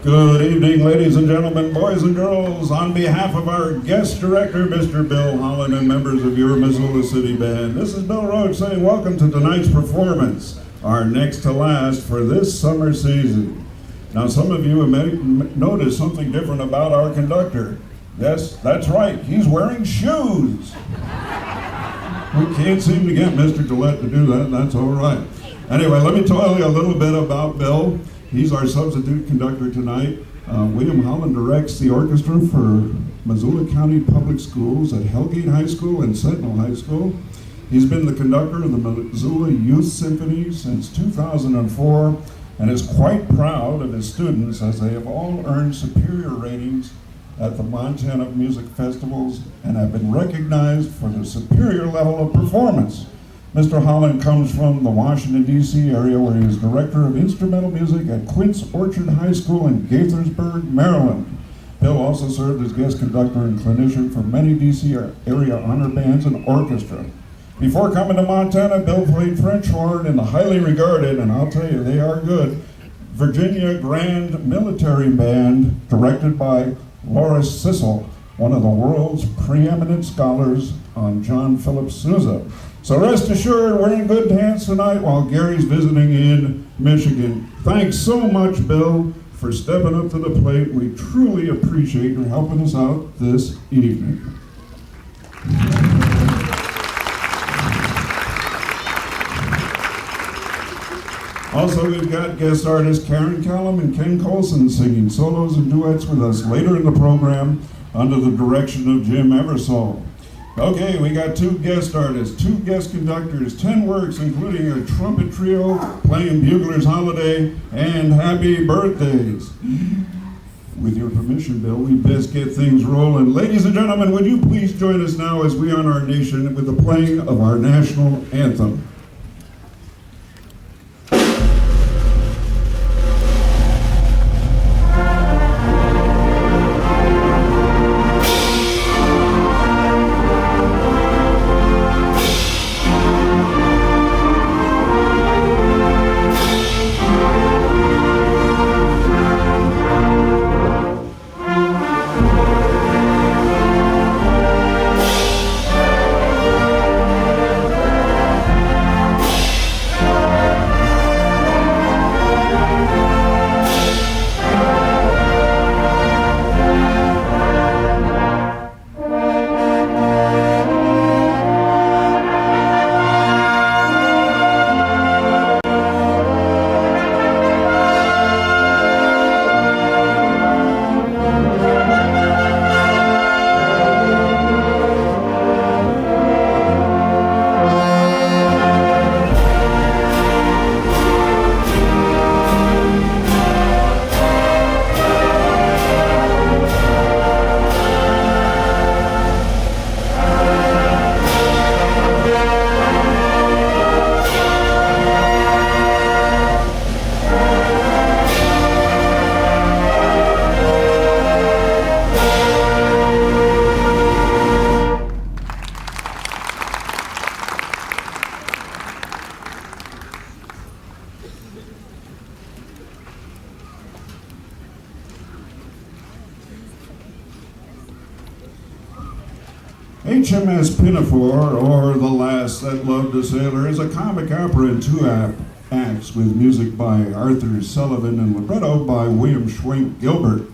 Good evening, ladies and gentlemen, boys and girls. On behalf of our guest director, Mr. Bill Holland, and members of your Missoula City Band, this is Bill Roach saying welcome to tonight's performance, our next to last for this summer season. Now, some of you may notice something different about our conductor. Yes, that's right, he's wearing shoes. We can't seem to get Mr. Gillette to do that, and that's all right. Anyway, let me tell you a little bit about Bill. He's our substitute conductor tonight. William Holland directs the orchestra for Missoula County Public Schools at Hellgate High School and Sentinel High School. He's been the conductor of the Missoula Youth Symphony since 2004 and is quite proud of his students as they have all earned superior ratings at the Montana Music Festivals and have been recognized for their superior level of performance. Mr. Holland comes from the Washington, D.C. area where he is director of instrumental music at Quince Orchard High School in Gaithersburg, Maryland. Bill also served as guest conductor and clinician for many D.C. area honor bands and orchestra. Before coming to Montana, Bill played French horn in the highly regarded, and I'll tell you, they are good, Virginia Grand Military Band, directed by Laura Sissel, one of the world's preeminent scholars on John Philip Sousa. So rest assured, we're in good hands tonight while Gary's visiting in Michigan. Thanks so much, Bill, for stepping up to the plate. We truly appreciate your helping us out this evening. Also, we've got guest artists Karen Callum and Ken Colson singing solos and duets with us later in the program under the direction of Jim Eversole. Okay, we got 2 guest artists, 2 guest conductors, 10 works, including a trumpet trio playing Bugler's Holiday and Happy Birthdays. With your permission, Bill, we best get things rolling. Ladies and gentlemen, would you please join us now as we honor our nation with the playing of our national anthem. HMS Pinafore, or The Lass That Loved a Sailor, is a comic opera in 2 acts with music by Arthur Sullivan and libretto by William Schwenk Gilbert,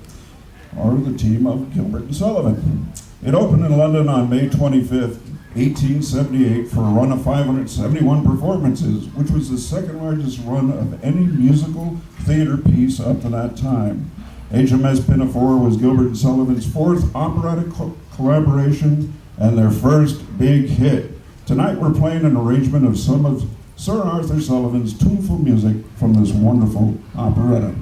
or the team of Gilbert and Sullivan. It opened in London on May 25th, 1878 for a run of 571 performances, which was the second largest run of any musical theater piece up to that time. HMS Pinafore was Gilbert and Sullivan's 4th operatic collaboration and their first big hit. Tonight we're playing an arrangement of some of Sir Arthur Sullivan's tuneful music from this wonderful operetta.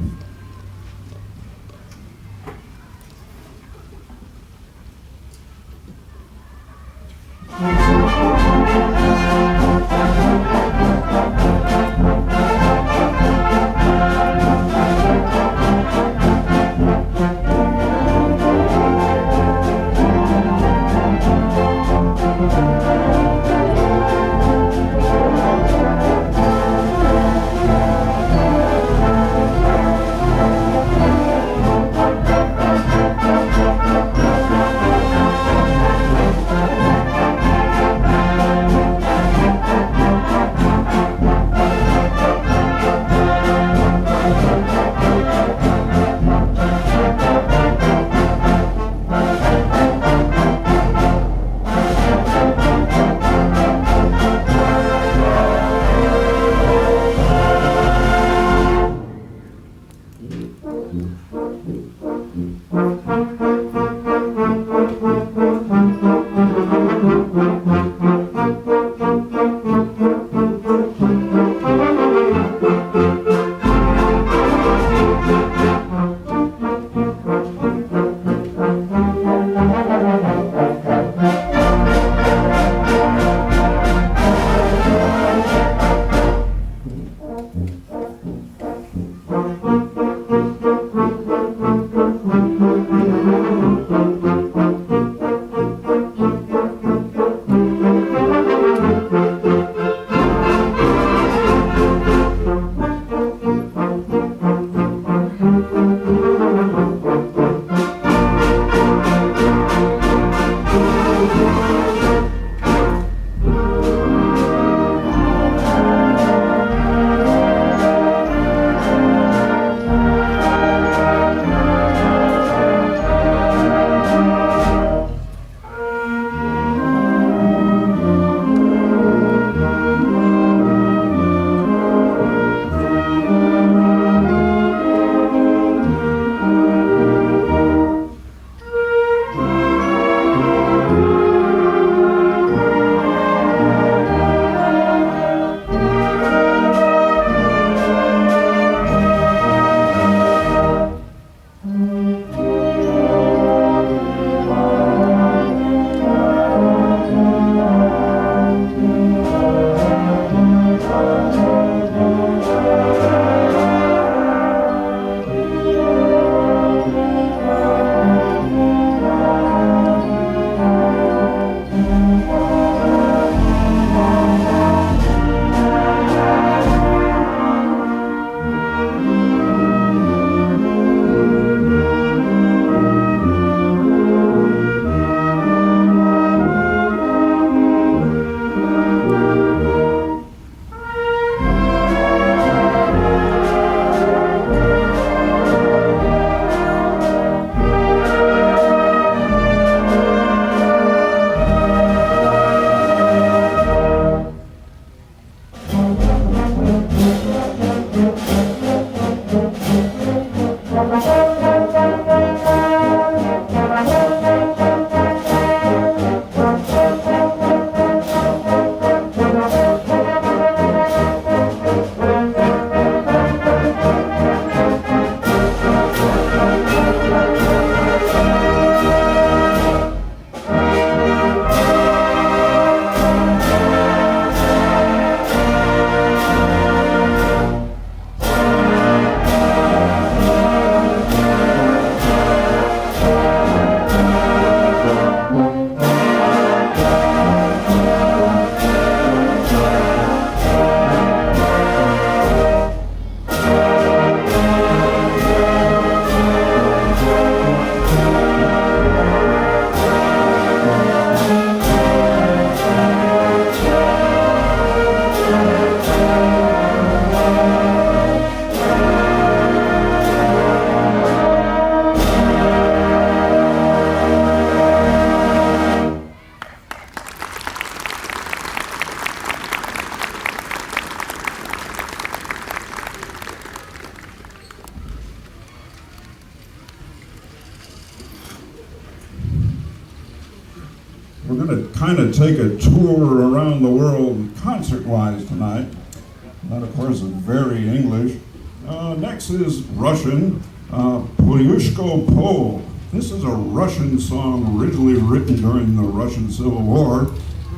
We're going to kind of take a tour around the world concert-wise tonight. That, of course, is very English. Next is Russian, Polyushko Pol. This is a Russian song originally written during the Russian Civil War.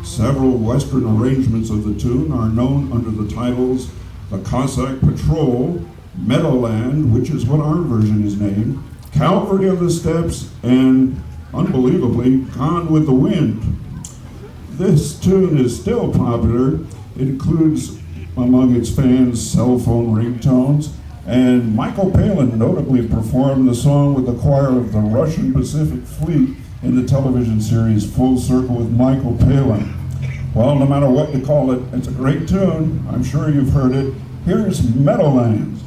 Several Western arrangements of the tune are known under the titles The Cossack Patrol, Meadowland, which is what our version is named, Calvary of the Steppes, and, unbelievably, Gone with the Wind. This tune is still popular. It includes among its fans cell phone ringtones, and Michael Palin notably performed the song with the choir of the Russian Pacific Fleet in the television series Full Circle with Michael Palin. Well, no matter what you call it, it's a great tune. I'm sure you've heard it. Here's Meadowlands.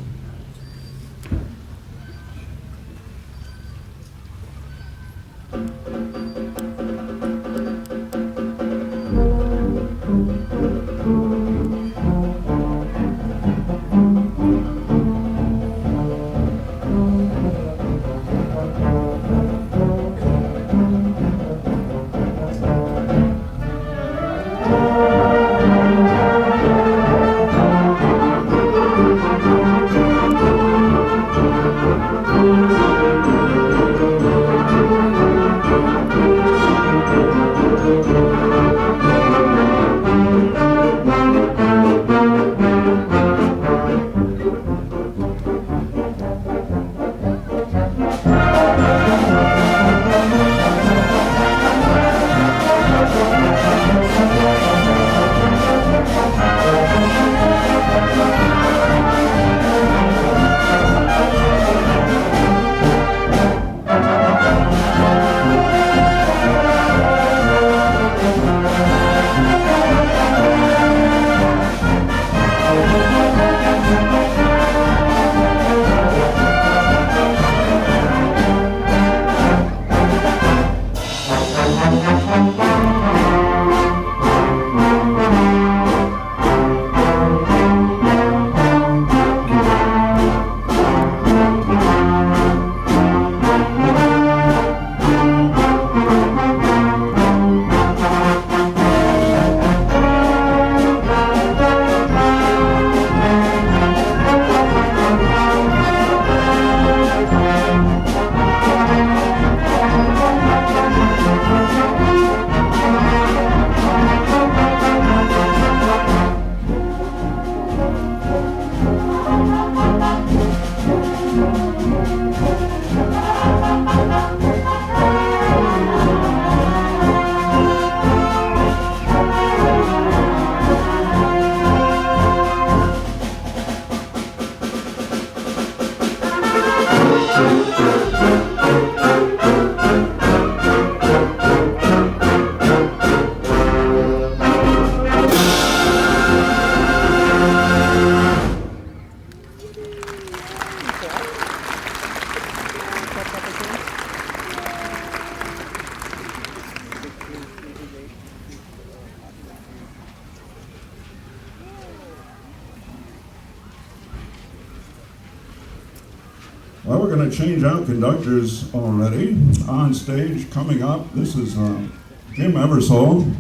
Well, we're going to change out conductors already. On stage, coming up, this is Jim Eversole.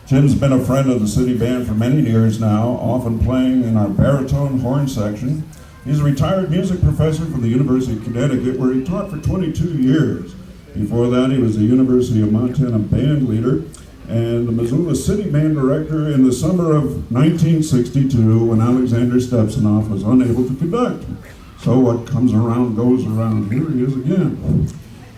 Jim's been a friend of the city band for many years now, often playing in our baritone horn section. He's a retired music professor from the University of Connecticut, where he taught for 22 years. Before that, he was the University of Montana band leader and the Missoula city band director in the summer of 1962 when Alexander Stepsanoff was unable to conduct. So what comes around goes around. Here he is again.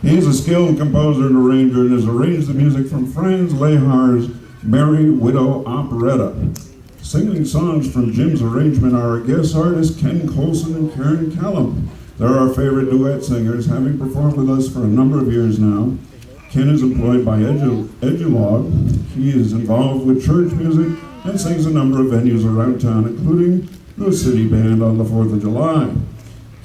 He's a skilled composer and arranger and has arranged the music from Franz Lehar's Merry Widow operetta. Singing songs from Jim's arrangement are our guest artists Ken Colson and Karen Callum. They're our favorite duet singers, having performed with us for a number of years now. Ken is employed by Edulog. He is involved with church music and sings a number of venues around town, including the city band on the 4th of July.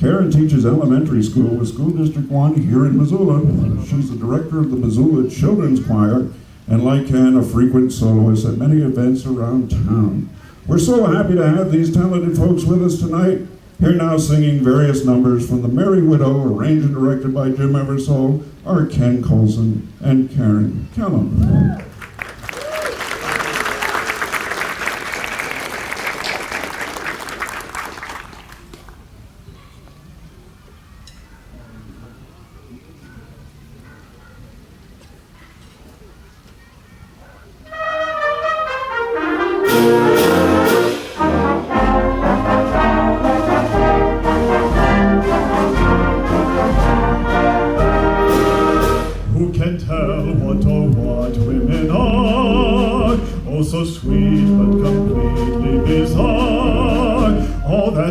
Karen teaches elementary school with School District 1 here in Missoula. She's the director of the Missoula Children's Choir, and like Ken, a frequent soloist at many events around town. We're so happy to have these talented folks with us tonight. Here now singing various numbers from the Merry Widow, arranged and directed by Jim Eversole, are Ken Colson and Karen Callum.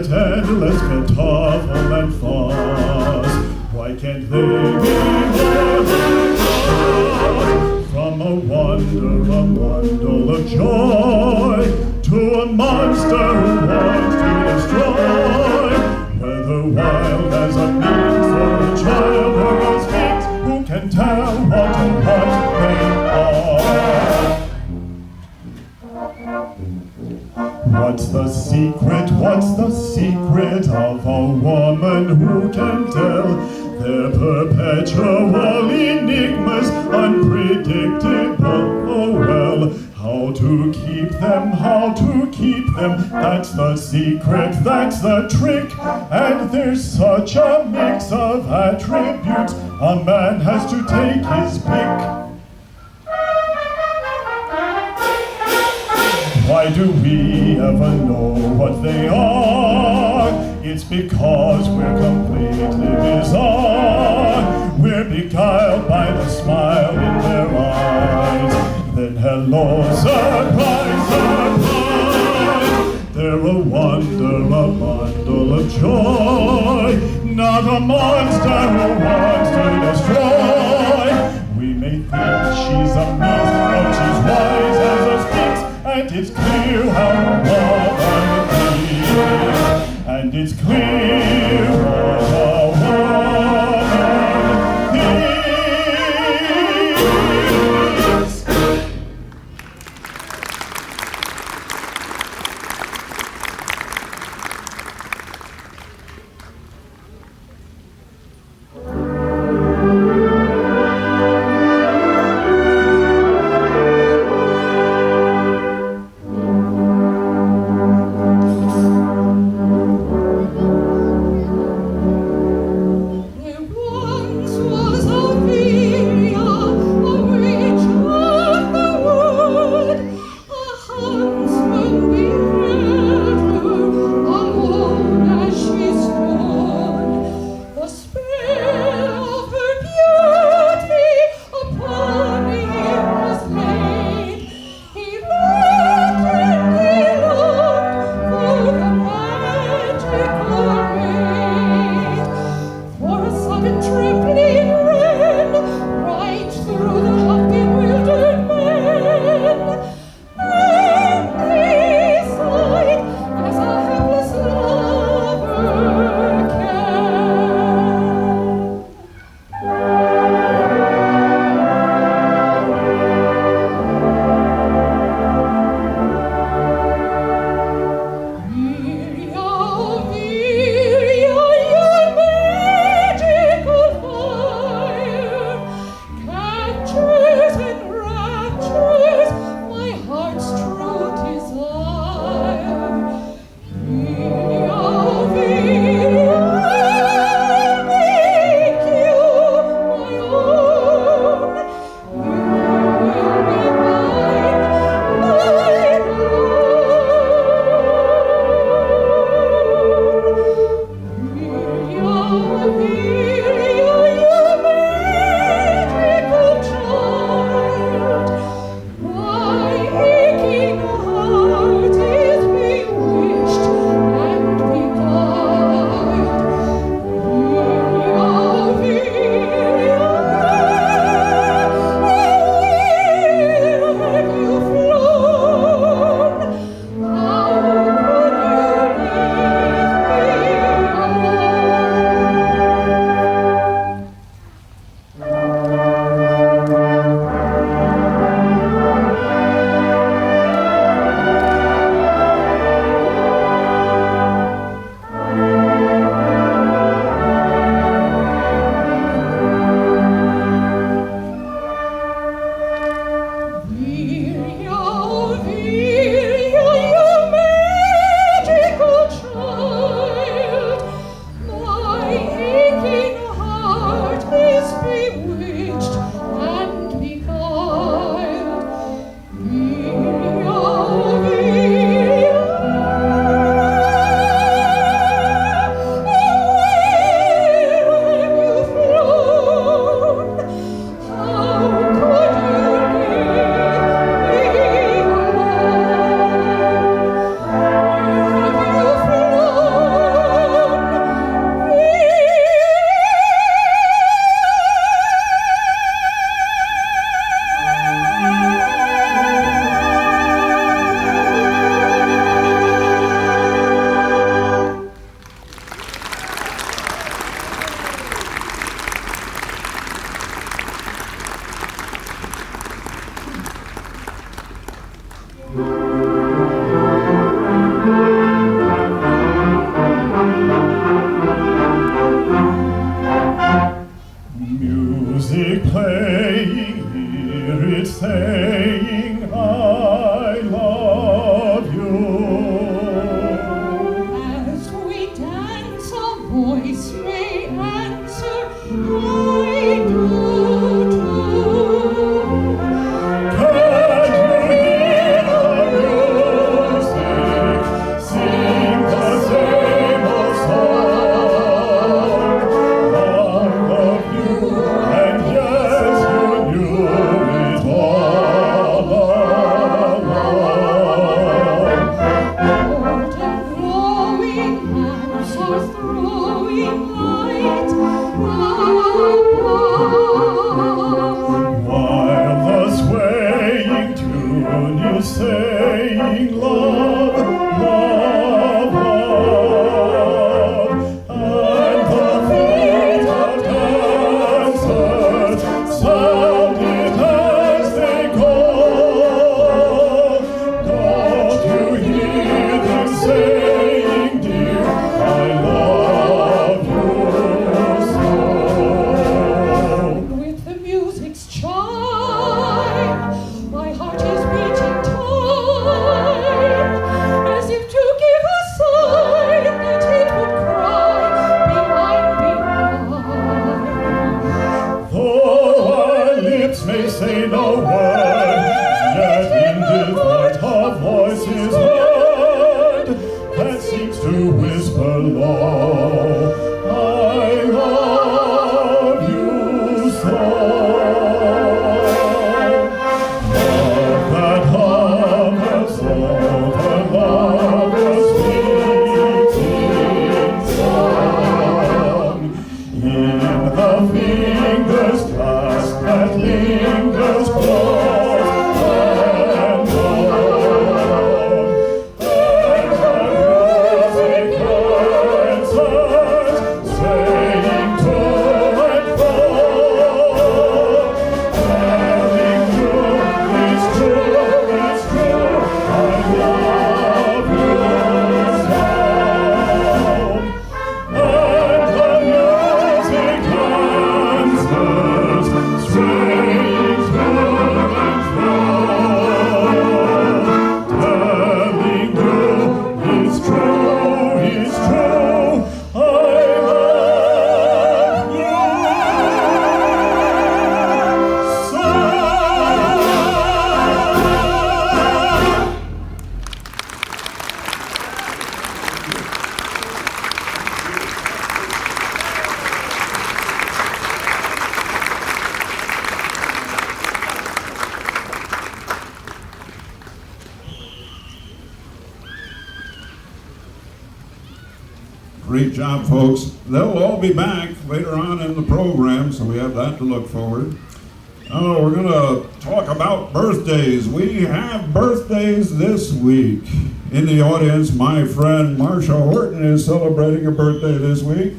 get endless cataffle and fuss. Why can't they be more than us? From a bundle of joy to a monster who wants to destroy. Whether wild as a meat for a child or as meat, who can tell what they are? What's the secret of a woman who can tell their perpetual enigmas, unpredictable? Oh well, how to keep them, that's the secret, that's the trick. And there's such a mix of attributes, a man has to take his pick. Why do we ever know what they are? It's because we're completely bizarre. We're beguiled by the smile in their eyes. Then hello, surprise, surprise. They're a wonder, a bundle of joy. Not a monster who wants to destroy. We may think she's a meat, but she's wise as a sphinx. And it's clear how a woman is. And it's clear what a woman is. stars throwing light above. While the swaying tune is saying love, love, love, and the feet of dancers sound it as they go. Don't you hear them saying, dear, I love you so? With the music's chime, my heart is beating time, as if to give a sign that it would cry behind, behind. Though our lips may say no word, yet in his heart a voice is heard that seems to whisper low, I love you so. Love that hovers over lovers' fleeting song, in the fingers clasp that lingers close and long, and the music answers, saying to and fro, telling you it's true, I love you so. And the music answers, straying to and fro, telling you it's true, I love you so. Great job, folks. They'll all be back later on in the program, so we have that to look forward. Oh, we're going to talk about birthdays. We have birthdays this week. In the audience, my friend Marcia Horton is celebrating a birthday this week.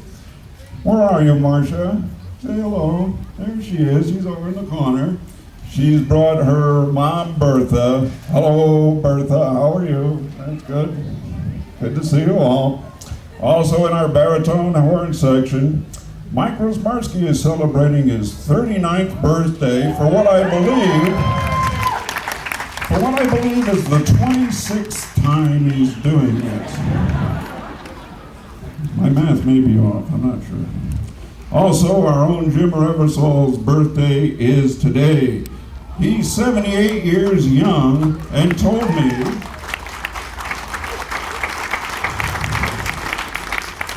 Where are you, Marcia? Say hello. There she is. She's over in the corner. She's brought her mom, Bertha. Hello, Bertha. How are you? That's good. Good to see you all. Also in our baritone horn section, Mike Rosmarski is celebrating his 39th birthday for what I believe is the 26th time he's doing it. My math may be off, I'm not sure. Also, our own Jim Reversol's birthday is today. He's 78 years young and told me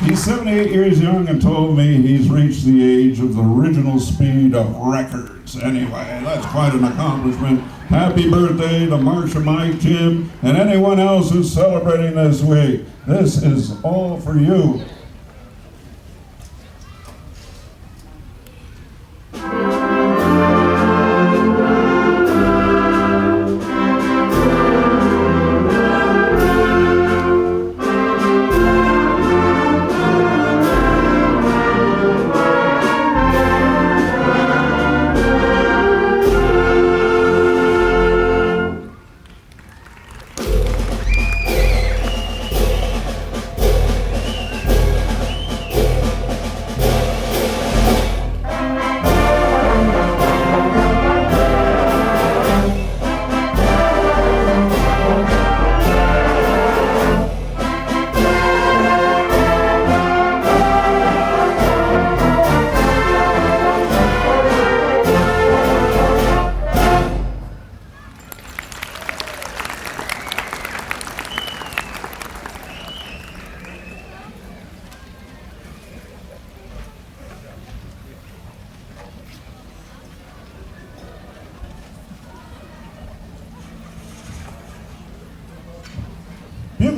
he's 78 years young and told me he's reached the age of the original speed of records. Anyway, that's quite an accomplishment. Happy birthday to Marcia, Mike, Jim, and anyone else who's celebrating this week. This is all for you.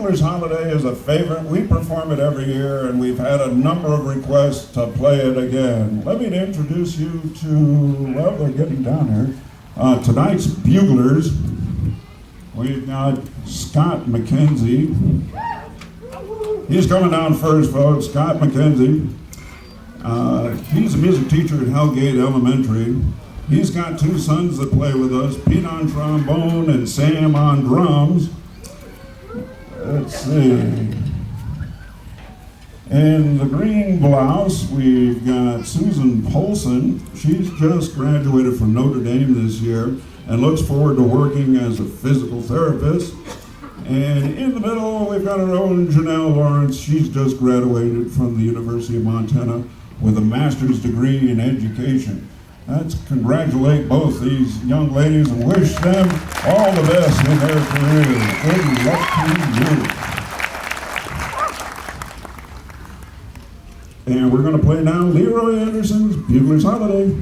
Bugler's Holiday is a favorite. We perform it every year, and we've had a number of requests to play it again. Let me introduce you to, well, they're getting down here. Tonight's buglers. We've got Scott McKenzie. He's coming down first, folks. Scott McKenzie. He's a music teacher at Hellgate Elementary. He's got two sons that play with us, Pete on trombone and Sam on drums. Let's see. In the green blouse, we've got Susan Polson. She's just graduated from Notre Dame this year and looks forward to working as a physical therapist. And in the middle, we've got our own Janelle Lawrence. She's just graduated from the University of Montana with a master's degree in education. Let's congratulate both these young ladies and wish them all the best in their careers. Good luck to you. And we're going to play now Leroy Anderson's Bugler's Holiday.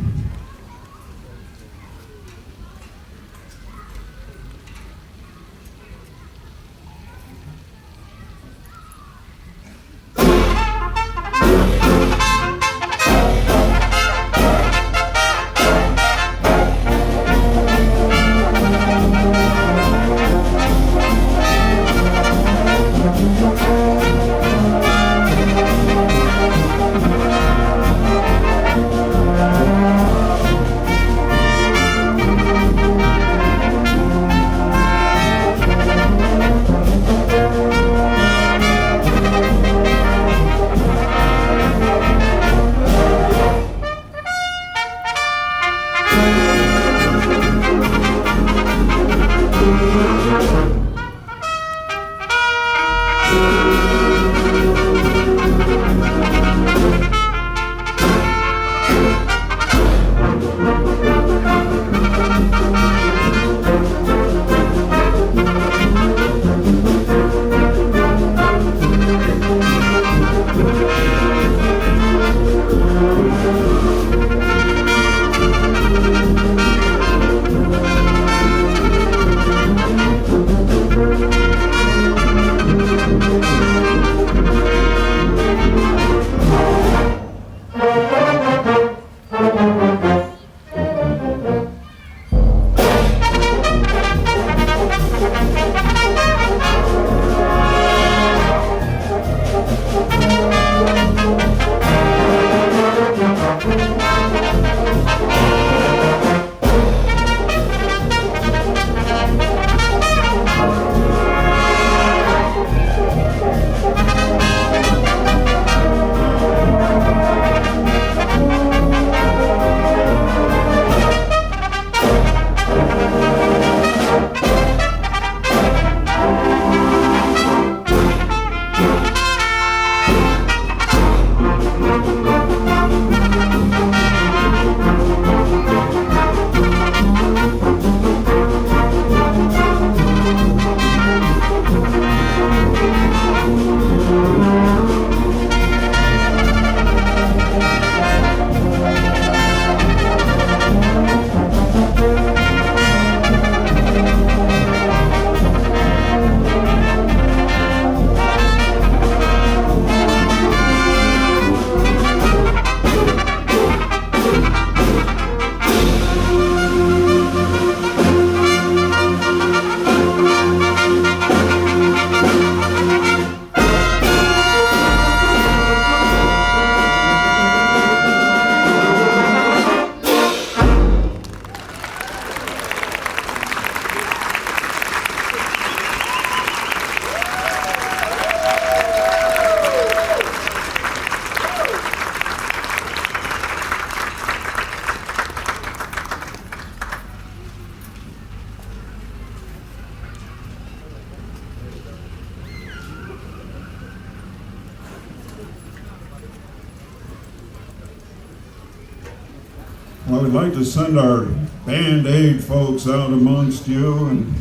Well, we'd like to send our Band-Aid folks out amongst you, and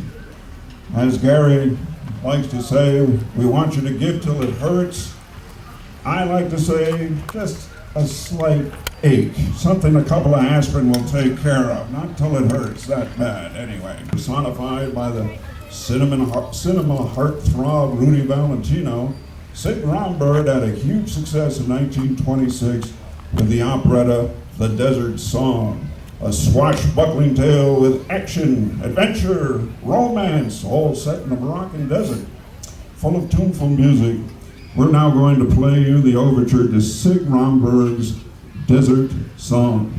as Gary likes to say, we want you to give till it hurts. I like to say just a slight ache, something a couple of aspirin will take care of, not till it hurts that bad anyway. Personified by the cinema heartthrob Rudy Valentino, Sig Romberg had a huge success in 1926 with the operetta The Desert Song, a swashbuckling tale with action, adventure, romance, all set in the Moroccan desert. Full of tuneful music, we're now going to play you the overture to Sig Romberg's Desert Song.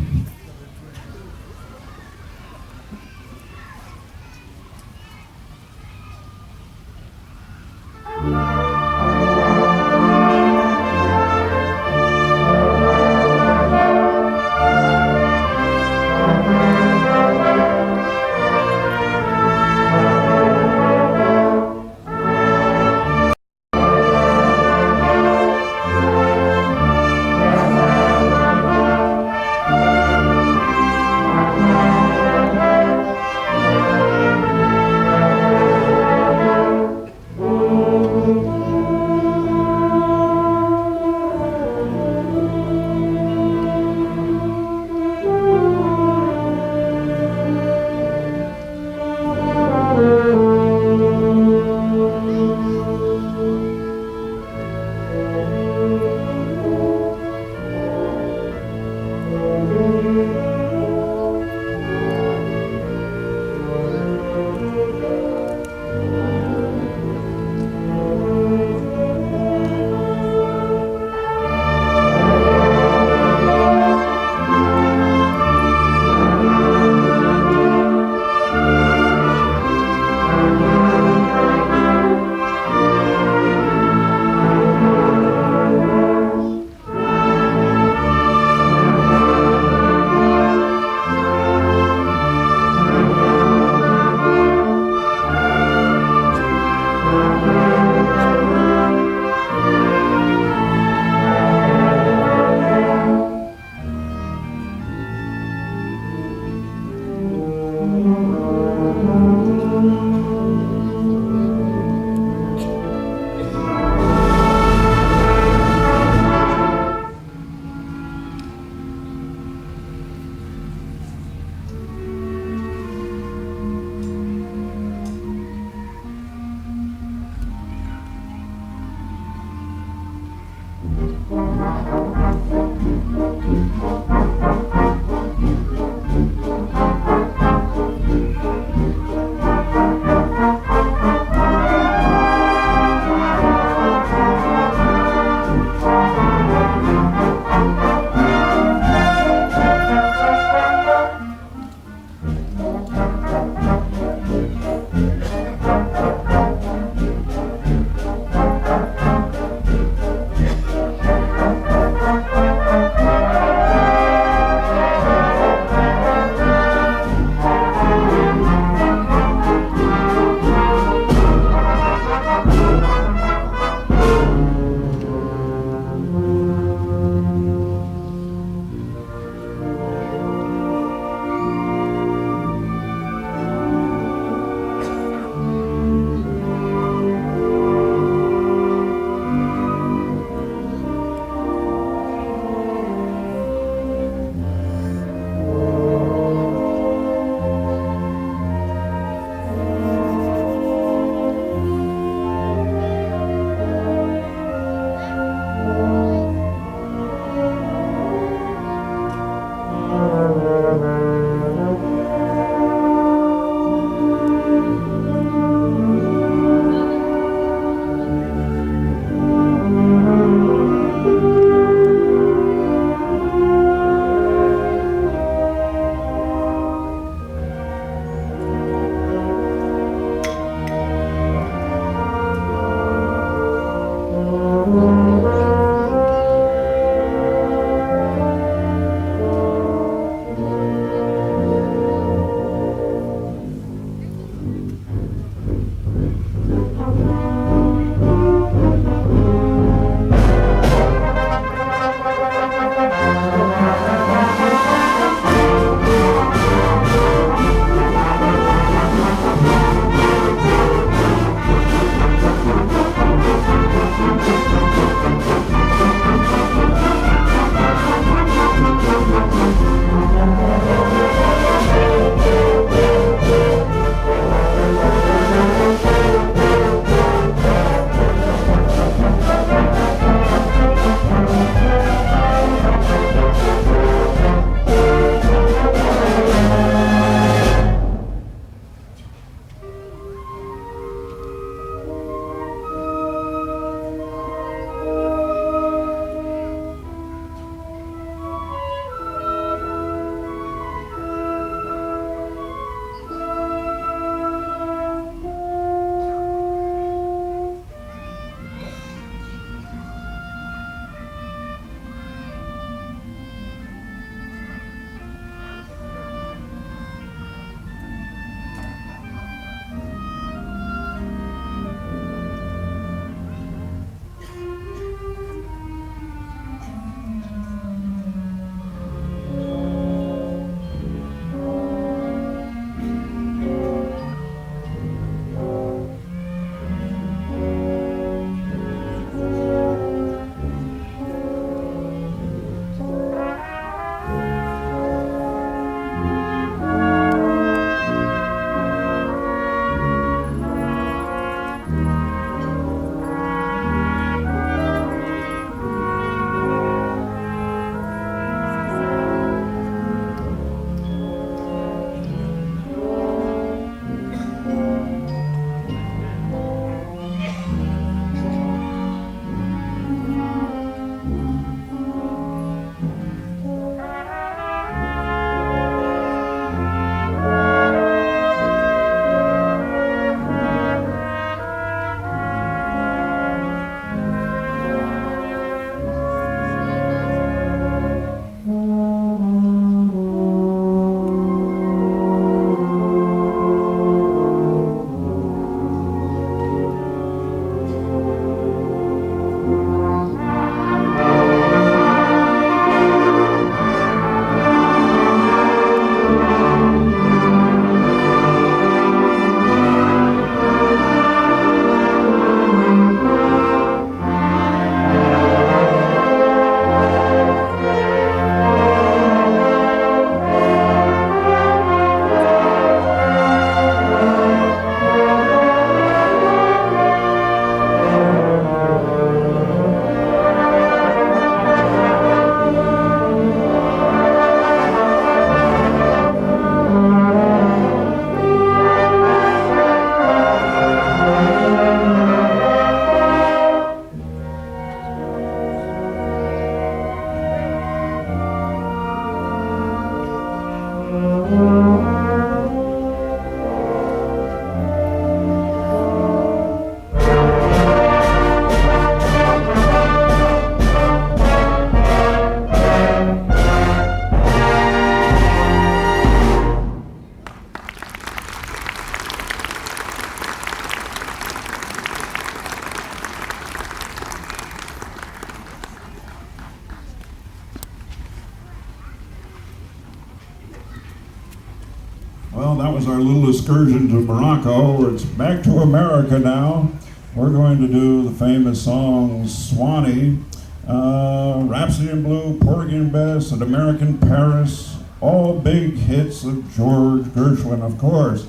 Well, that was our little excursion to Morocco. It's back to America now. We're going to do the famous songs Swanee, Rhapsody in Blue, Porgy and Bess, and American Paris, all big hits of George Gershwin, of course.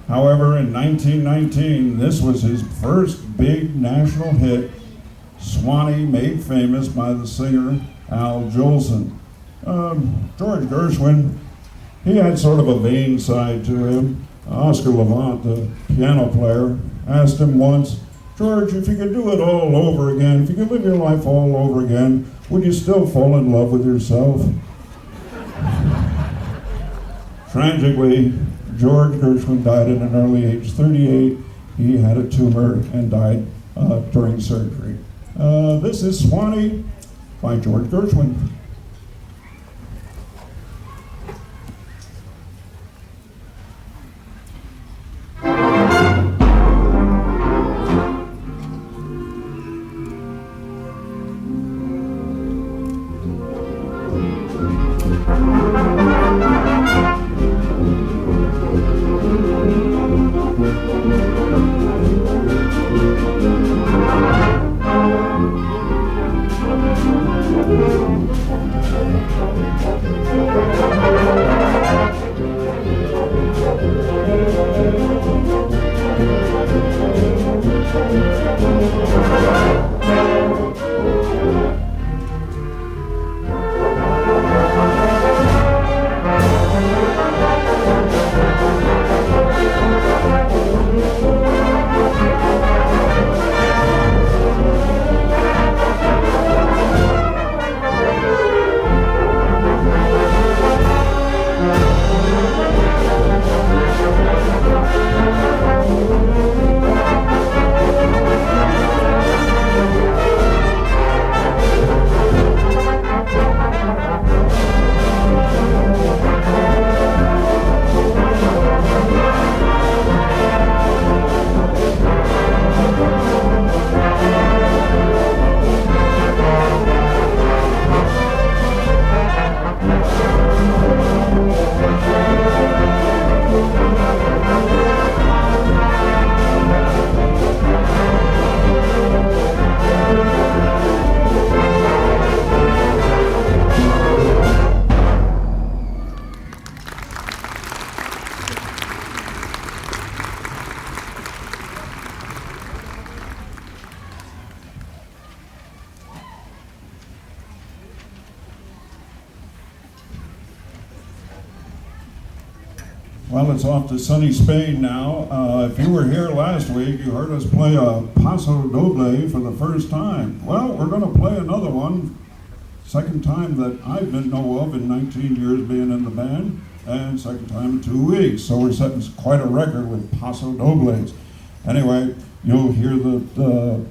However, in 1919, this was his first big national hit, Swanee, made famous by the singer Al Jolson. George Gershwin, he had sort of a vain side to him. Oscar Levant, the piano player, asked him once, "George, if you could do it all over again, if you could live your life all over again, would you still fall in love with yourself?" Tragically, George Gershwin died at an early age, 38. He had a tumor and died during surgery. This is Swanee by George Gershwin. Well, it's off to sunny Spain now. If you were here last week, you heard us play a Paso Doble for the first time. Well, we're going to play another one, second time that I didn't know of in 19 years being in the band, and second time in 2 weeks. So we're setting quite a record with Paso Dobles. Anyway, you'll hear the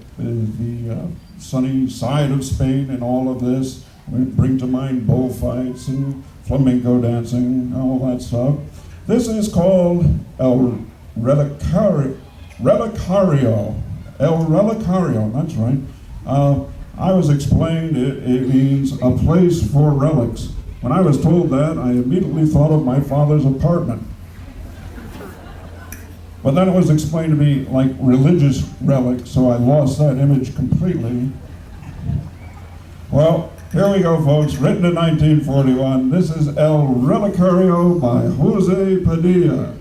sunny side of Spain in all of this. We bring to mind bullfights and flamenco dancing, all that stuff. This is called El Relicario. El Relicario, that's right. I was explained it means a place for relics. When I was told that, I immediately thought of my father's apartment. But then it was explained to me like religious relics, so I lost that image completely. Well, here we go, folks. Written in 1941. This is El Relicario by Jose Padilla.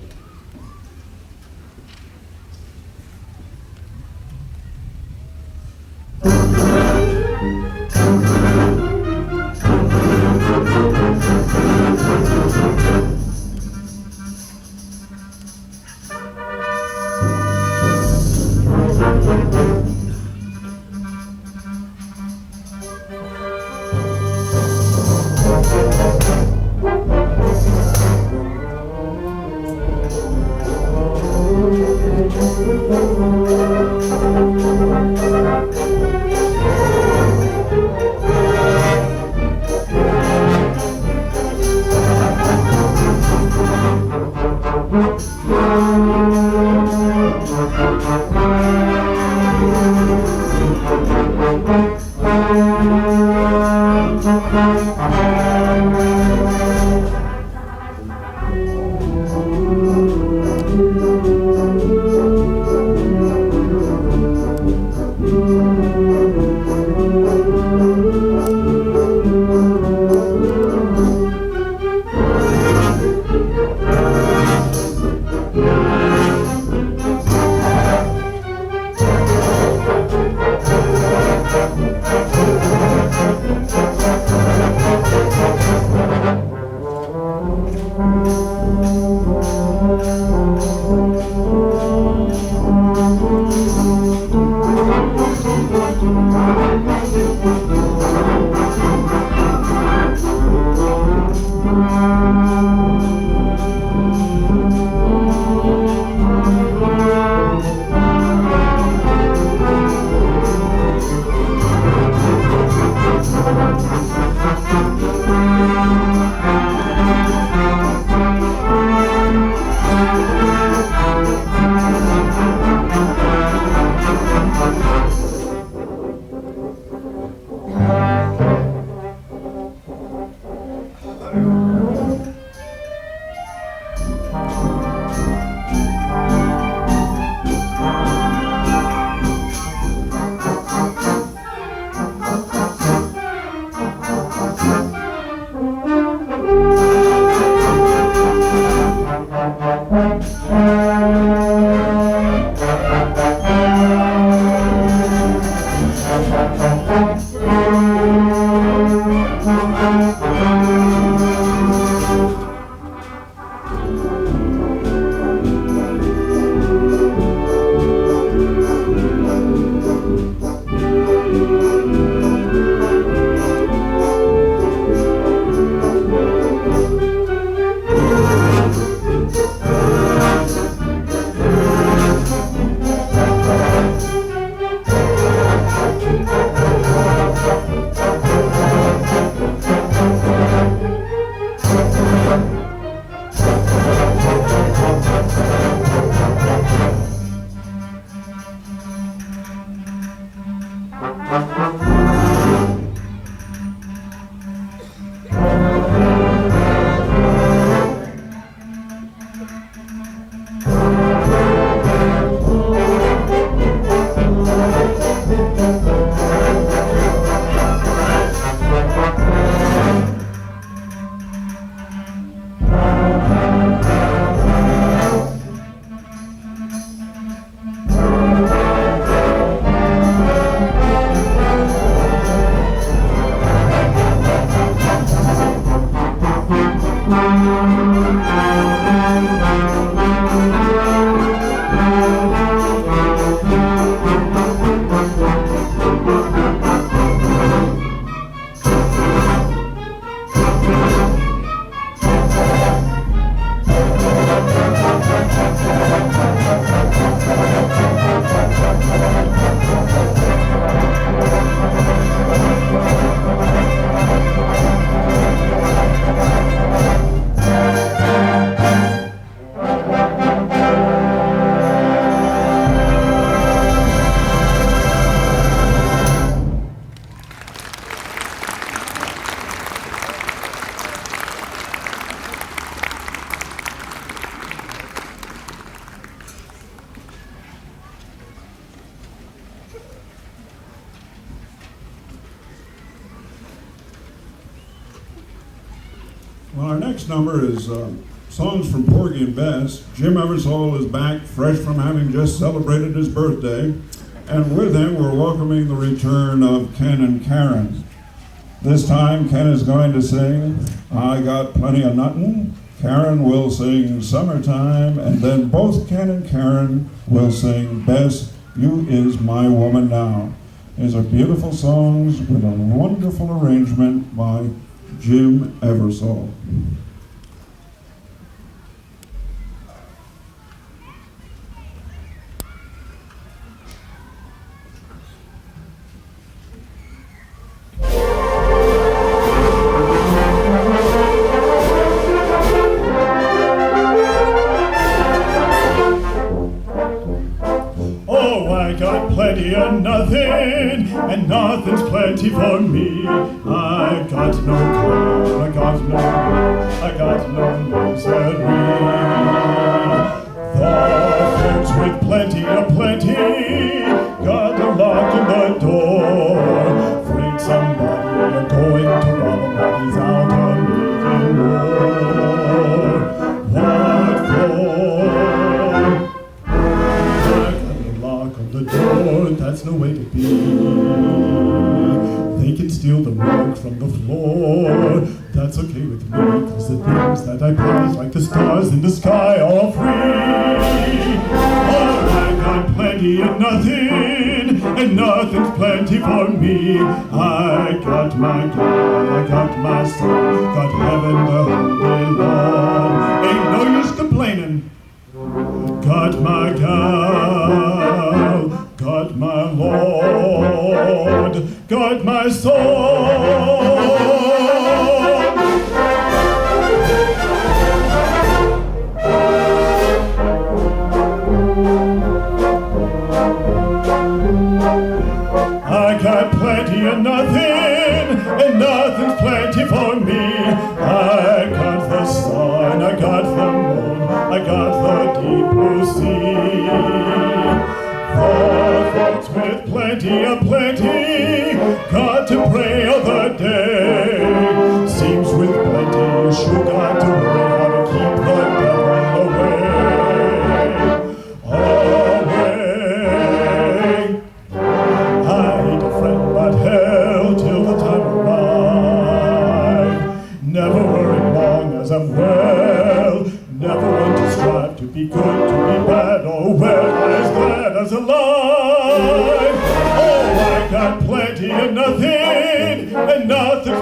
Well, our next number is songs from Porgy and Bess. Jim Eversole is back, fresh from having just celebrated his birthday. And with him, we're welcoming the return of Ken and Karen. This time, Ken is going to sing I Got Plenty of Nuttin'. Karen will sing Summertime, and then both Ken and Karen will sing Bess, You Is My Woman Now. These are beautiful songs with a wonderful arrangement by Jim Eversole. Plenty of nothing, and nothing's plenty for me. I got no crown, I got no misery. The folks with plenty of plenty got a lock in the door. Afraid somebody are going to rob them while he's out on making war. What for? The door, that's no way to be. steal the rug from the floor. That's okay with me, cause the things that I prize, like the stars in the sky, are free. Oh, I got plenty and nothing's plenty for me. I got my God, I got my soul, got heaven the whole day long. Ain't no use complaining. Got my gal, got my Lord, got my soul. I got plenty and nothing's plenty for me. I got the sun, I got the moon, I got the deep blue sea. For folks with plenty of plenty got to pray all the day. Seems with plenty you sure got to worry how to keep the devil away. I ain't a friend but hell till the time arrive. Never worry long as I'm well. Never want to strive to be good, to be bad, or well, as glad as alive. Oh, I got plenty and nothing's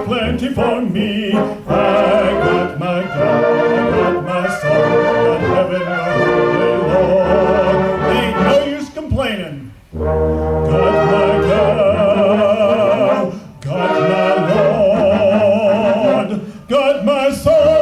plenty for me. I got my God, I got my soul, got heaven all day long. Ain't no use complaining. Got my God, got my Lord, got my soul.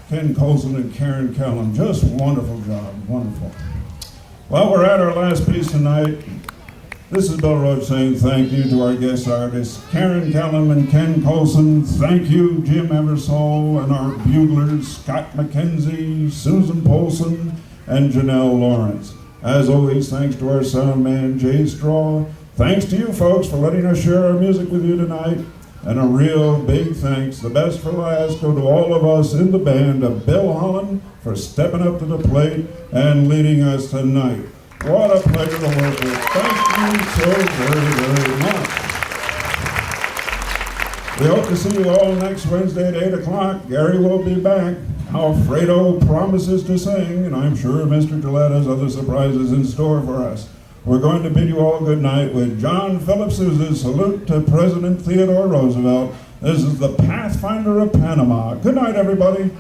Ken Colson and Karen Kellum. Just wonderful job, wonderful. Well, we're at our last piece tonight. This is Bill Roach saying thank you to our guest artists, Karen Kellum and Ken Colson. Thank you, Jim Eversole, and our buglers, Scott McKenzie, Susan Polson, and Janelle Lawrence. As always, thanks to our sound man, Jay Straw. Thanks to you folks for letting us share our music with you tonight. And a real big thanks, the best for last, go to all of us in the band of Bill Holland for stepping up to the plate and leading us tonight. What a pleasure to work with. Thank you so very, very much. We hope to see you all next Wednesday at 8 o'clock. Gary will be back. Alfredo promises to sing, and I'm sure Mr. Gillette has other surprises in store for us. We're going to bid you all good night with John Philip Sousa's Salute to President Theodore Roosevelt. This is the Pathfinder of Panama. Good night, everybody.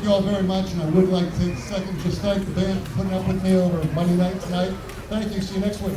you all very much, and I would like to take a second to just thank the band for putting up with me over Monday night tonight. Thank you. See you next week.